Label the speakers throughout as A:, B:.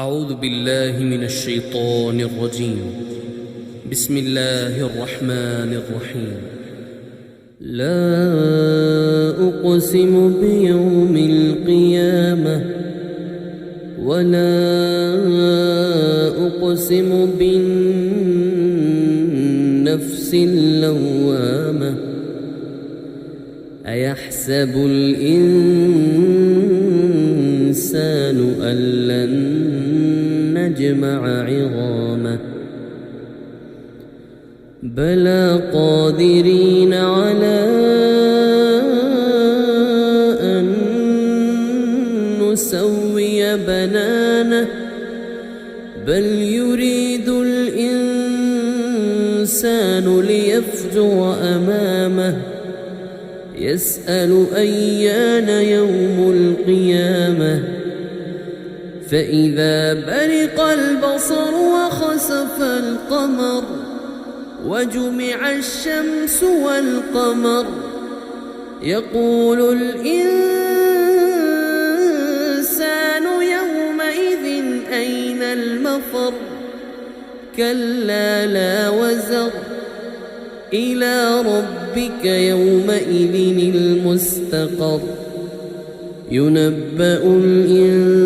A: أعوذ بالله من الشيطان الرجيم. بسم الله الرحمن الرحيم. لا أقسم بيوم القيامة ولا أقسم بالنفس اللوامة أيحسب الإنسان أن لن نجمع عظامه بلى قادرين على أن نسوي بنانه بل يريد الإنسان ليفجر أمامه يسأل أيان يوم القيامة فإذا برق البصر وخسف القمر وجمع الشمس والقمر يقول الإنسان يومئذ أين المفر كلا لا وزر إلى ربك يومئذ المستقر ينبأ الإنسان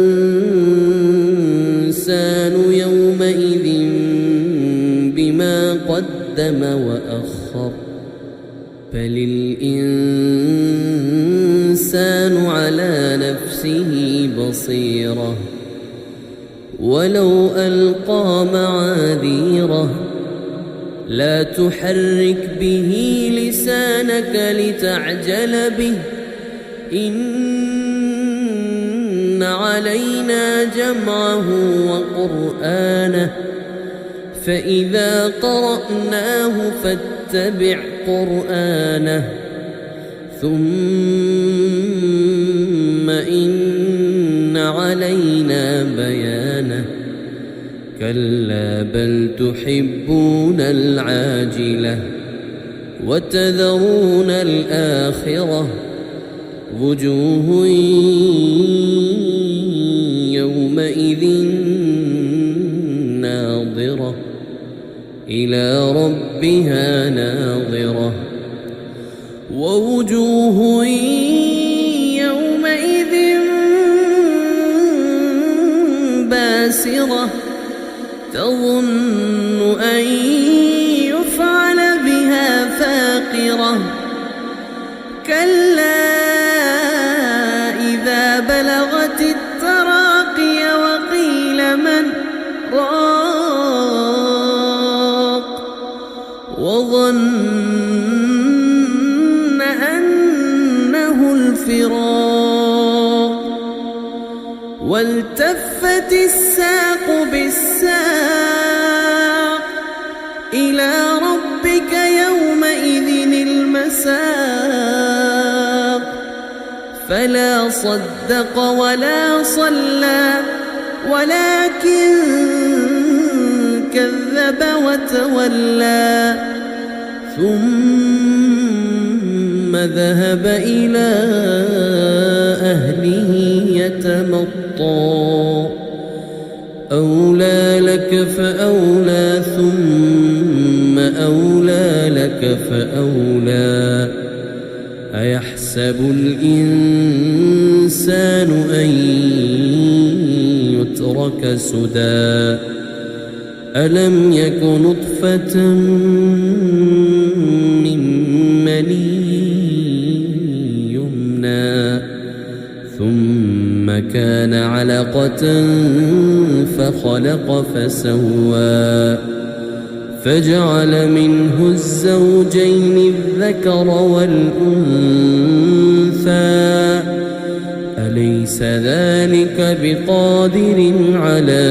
A: يومئذ بما قدم وأخر بل الإنسان على نفسه بصيرة ولو ألقى معاذيره لا تحرك به لسانك لتعجل به إن علينا جمعه وقرآنه فإذا قرأناه فاتبع قرآنه ثم إن علينا بيانه كلا بل تحبون العاجلة وتذرون الآخرة وجوه يومئذ ناظرة إلى ربها ناظرة ووجوه يومئذ باسرة تظن أن يفعل بها فاقرة كلا إذا بلغت التراقي وقيل من راق وظن أنه الفراق والتفت الساق بالساق إلى ربك يومئذ المساق فلا صدق ولا صلى ولكن كذب وتولى ثم ذهب إلى أهله يتمطى أولى لك فأولى ثم أولى لك فأولى أيحسب الإنسان أن يترك سدى ألم يك نطفة من مني يمنى ثم كان علقة فخلق فسوى فجعل منه الزوجين الذكر والأنثى أليس ذلك بقادر على